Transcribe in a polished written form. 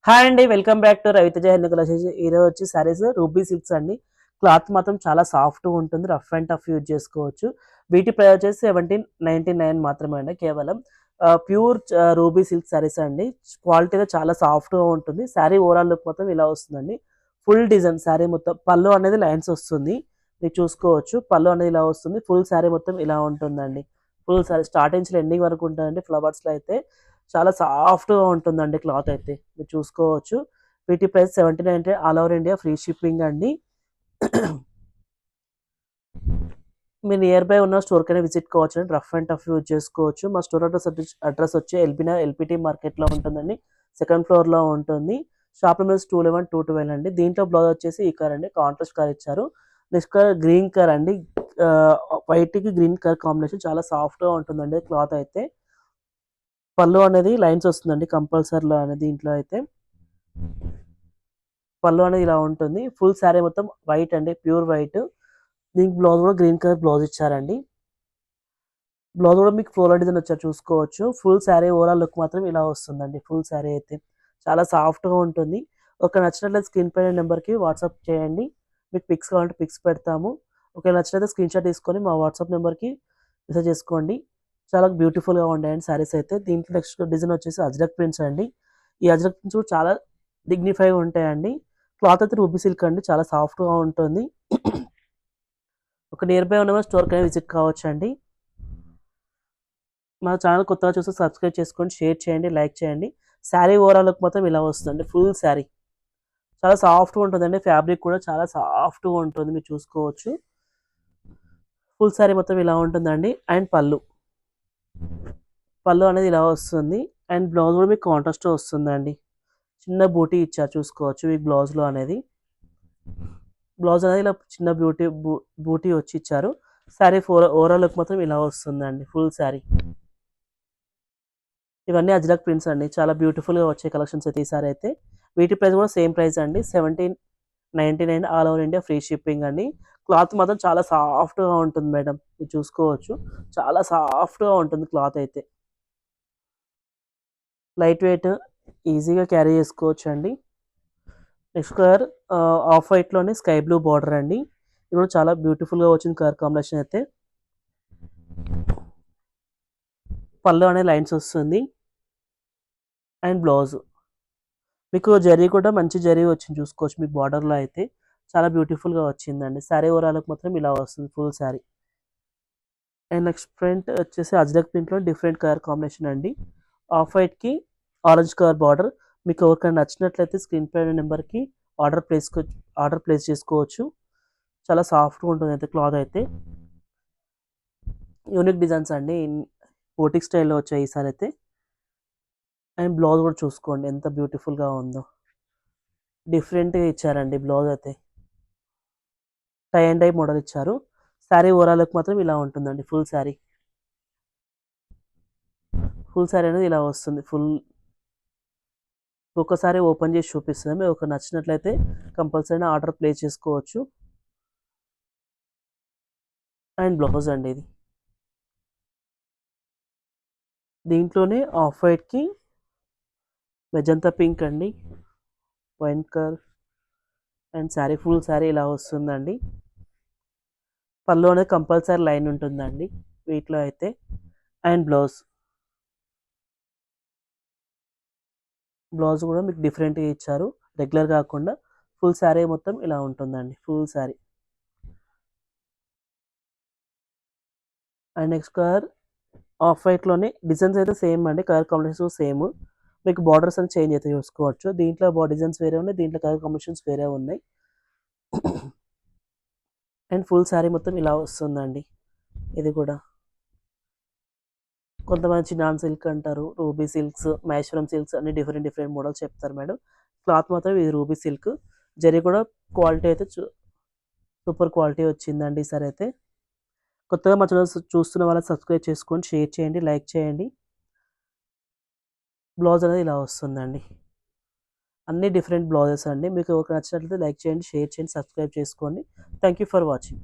Hi అండి, welcome back to Raviteja Hindu collections. ఈరోజు వచ్చి సారీస్ రూబీ సిల్క్స్ అండి. క్లాత్ మాత్రం చాలా సాఫ్ట్గా ఉంటుంది, రఫ్ అండ్ టఫ్ యూజ్ చేసుకోవచ్చు. వీటి ప్రైస్ వచ్చేసి 1799 మాత్రమే అండి. కేవలం ప్యూర్ రూబీ సిల్క్ సారీస్ అండి. క్వాలిటీగా చాలా సాఫ్ట్గా ఉంటుంది. శారీ ఓవరాల్ లుక్ మొత్తం ఇలా వస్తుందండి. ఫుల్ డిజైన్ శారీ మొత్తం. పళ్ళు అనేది లైన్స్ వస్తుంది, మీరు చూసుకోవచ్చు. పళ్ళు అనేది ఇలా వస్తుంది. ఫుల్ శారీ మొత్తం ఇలా ఉంటుందండి. ఫుల్ శారీ స్టార్టింగ్ నుంచి ఎండింగ్ వరకు ఉంటుందండి. ఫ్లవర్స్లో అయితే చాలా సాఫ్ట్గా ఉంటుందండి క్లాత్ అయితే, మీరు చూసుకోవచ్చు. వీటి price 79, all over India free shipping అండి. మీరు నియర్ బై ఉన్న స్టోర్కైనా విజిట్ కావచ్చు అండి. రఫ్ అండ్ టఫ్ యూజ్ చేసుకోవచ్చు. మా స్టోర్ అడ్రస్ వచ్చి ఎల్పిటి మార్కెట్లో ఉంటుందండి. సెకండ్ ఫ్లోర్లో ఉంటుంది. షాప్ నెంబర్స్ 211, 212 అండి. దీంట్లో బ్లౌజ్ వచ్చేసి ఈ కలర్ అండి, కాంట్రాస్ట్ కలర్ ఇచ్చారు. నెక్స్ట్ కలర్ గ్రీన్ కలర్ అండి. వైట్కి గ్రీన్ కలర్ కాంబినేషన్ చాలా సాఫ్ట్గా ఉంటుందండి క్లాత్ అయితే. పళ్ళు అనేది లైన్స్ వస్తుందండి కంపల్సరీలో అనేది. దీంట్లో అయితే పళ్ళు అనేది ఇలా ఉంటుంది. ఫుల్ శారీ మొత్తం వైట్ అండి, ప్యూర్ వైట్. దీనికి బ్లౌజ్ కూడా గ్రీన్ కలర్ బ్లౌజ్ ఇచ్చారండి. బ్లౌజ్ కూడా మీకు ఫ్లోరల్ డిజైన్ వచ్చారు, చూసుకోవచ్చు. ఫుల్ శారీ ఓవరాల్ లుక్ మాత్రం ఇలా వస్తుందండి. ఫుల్ శారీ అయితే చాలా సాఫ్ట్గా ఉంటుంది. ఒక నచ్చినట్లయితే స్క్రీన్ పైన నెంబర్కి వాట్సాప్ చేయండి. మీకు పిక్స్ కావాలంటే పిక్స్ పెడతాము. ఒకవేళ నచ్చినట్లయితే స్క్రీన్ షాట్ తీసుకొని మా వాట్సాప్ నెంబర్కి మెసేజ్ చేసుకోండి. చాలా బ్యూటిఫుల్గా ఉంటాయండి శారీస్ అయితే. దీంట్లో నెక్స్ట్ డిజైన్ వచ్చేసి అజ్రక్ ప్రింట్స్ అండి. ఈ అజ్రక్ ప్రింట్స్ కూడా చాలా డిగ్నిఫైగా ఉంటాయండి. క్లాత్ అయితే రూబీ సిల్క్ అండి, చాలా సాఫ్ట్గా ఉంటుంది. ఒక నియర్ బై ఉన్న స్టోర్కి విజిట్ కావచ్చు అండి. మా ఛానల్ కొత్తగా చూస్తే సబ్స్క్రైబ్ చేసుకోండి, షేర్ చేయండి, లైక్ చేయండి. శారీ ఓవరాల్ లుక్ మొత్తం ఇలా వస్తుందండి. ఫుల్ శారీ చాలా సాఫ్ట్గా ఉంటుందండి. ఫ్యాబ్రిక్ కూడా చాలా సాఫ్ట్గా ఉంటుంది, మీరు చూసుకోవచ్చు. ఫుల్ శారీ మొత్తం ఇలా ఉంటుందండి. అండ్ పళ్ళు అనేది ఇలా వస్తుంది. అండ్ బ్లౌజ్ కూడా మీకు కాంట్రాస్ట్ వస్తుందండి. చిన్న బూటీ ఇచ్చారు, చూసుకోవచ్చు. మీకు బ్లౌజ్లో అనేది బ్లౌజ్ అనేది ఇలా చిన్న బూటీ వచ్చి ఇచ్చారు. శారీ ఓవరాల్ లుక్ మొత్తం ఇలా వస్తుందండి. ఫుల్ శారీ ఇవన్నీ అజ్రక్ ప్రింట్స్ అండి. చాలా బ్యూటిఫుల్గా వచ్చే కలెక్షన్స్ అయితే ఈసారి అయితే. వీటి ప్రైస్ కూడా సేమ్ ప్రైస్ అండి, 1799, all over India free shipping అండి. క్లాత్ మాత్రం చాలా సాఫ్ట్గా ఉంటుంది మేడం, మీరు చూసుకోవచ్చు. చాలా సాఫ్ట్గా ఉంటుంది క్లాత్ అయితే. లైట్ వెయిట్, ఈజీగా క్యారీ చేసుకోవచ్చు అండి. నెక్స్ట్ కలర్ ఆఫ్ వైట్లోనే స్కై బ్లూ బార్డర్ అండి. ఇది కూడా చాలా బ్యూటిఫుల్గా వచ్చింది కలర్ కాంబినేషన్ అయితే. పళ్ళు అనేది లైన్స్ వస్తుంది. అండ్ బ్లౌజ్ మీకు జరీ కూడా మంచి జరీ వచ్చింది, చూసుకోవచ్చు. మీకు బార్డర్లో అయితే చాలా బ్యూటిఫుల్గా వచ్చిందండి. శారీ ఓవరాల్కి మాత్రం ఇలా వస్తుంది full sari. And next print వచ్చేసి అజ్రక్ ప్రింట్లో డిఫరెంట్ కలర్ కాంబినేషన్ అండి. ఆఫ్ వైట్కి ఆరెంజ్ కలర్ బార్డర్. మీకు ఎవరికైనా నచ్చినట్లయితే స్క్రీన్ పైన నెంబర్కి ఆర్డర్ ప్లేస్ చేసుకోవచ్చు. చాలా సాఫ్ట్గా ఉంటుంది అయితే క్లాత్ అయితే. యూనిక్ డిజైన్స్ అండి, బోటిక్ స్టైల్లో వచ్చాయి ఈసారి అయితే. అండ్ బ్లౌజ్ కూడా చూసుకోండి ఎంత బ్యూటిఫుల్గా ఉందో. డిఫరెంట్గా ఇచ్చారండి బ్లౌజ్ అయితే. టై అండ్ డై మోడల్ ఇచ్చారు. శారీ ఓవరాల్ లుక్ మాత్రం ఇలా ఉంటుందండి. ఫుల్ శారీ అనేది ఇలా వస్తుంది. ఒక్కసారి ఓపెన్ చేసి చూపిస్తుంది. మీకు ఒక నచ్చినట్లయితే కంపల్సరీ ఆర్డర్ ప్లేస్ చేసుకోవచ్చు. అండ్ బ్లౌజ్ అండి ఇది. దీంట్లోనే ఆఫ్ వైట్కి మెజంతా పింక్ అండి, wine colour. And full sari ఇలా వస్తుందండి. పళ్ళు అనేది కంపల్సరీ లైన్ ఉంటుందండి వీటిలో అయితే. అండ్ బ్లౌజ్ కూడా మీకు డిఫరెంట్గా ఇచ్చారు, రెగ్యులర్ కాకుండా. ఫుల్ శారీ మొత్తం ఇలా ఉంటుందండి, full sari. And next colour off వైట్లోనే డిజైన్స్ అయితే సేమ్ అండి, కలర్ కాంబినేషన్ సేమ్. మీకు బార్డర్స్ అని చేంజ్ అయితే చూసుకోవచ్చు. దీంట్లో డిజైన్స్ వేరే ఉన్నాయి, దీంట్లో కలర్ కాంబినేషన్స్ వేరే ఉన్నాయి. అండ్ ఫుల్ శారీ మొత్తం ఇలా వస్తుందండి. ఇది కూడా కొంతమంది చినాన్ సిల్క్ అంటారు, రూబీ సిల్క్స్, మహేశ్వరం సిల్క్స్ అన్ని డిఫరెంట్ డిఫరెంట్ మోడల్స్ చెప్తారు మేడం. క్లాత్ మాత్రం ఇది రూబీ సిల్క్. జరీ కూడా క్వాలిటీ అయితే సూపర్ క్వాలిటీ వచ్చిందండి ఈసారి అయితే. కొత్తగా మా ఛానల్ చూస్తున్న వాళ్ళకి సబ్స్క్రైబ్ చేసుకోండి, షేర్ చేయండి, లైక్ చేయండి. బ్లౌజ్ అనేది ఇలా వస్తుందండి. అన్ని డిఫరెంట్ బ్లౌజెస్ అండి. మీకు ఒక నచ్చినట్లయితే లైక్ చేయండి, షేర్ చేయండి, సబ్స్క్రైబ్ చేసుకోండి. Thank you for watching.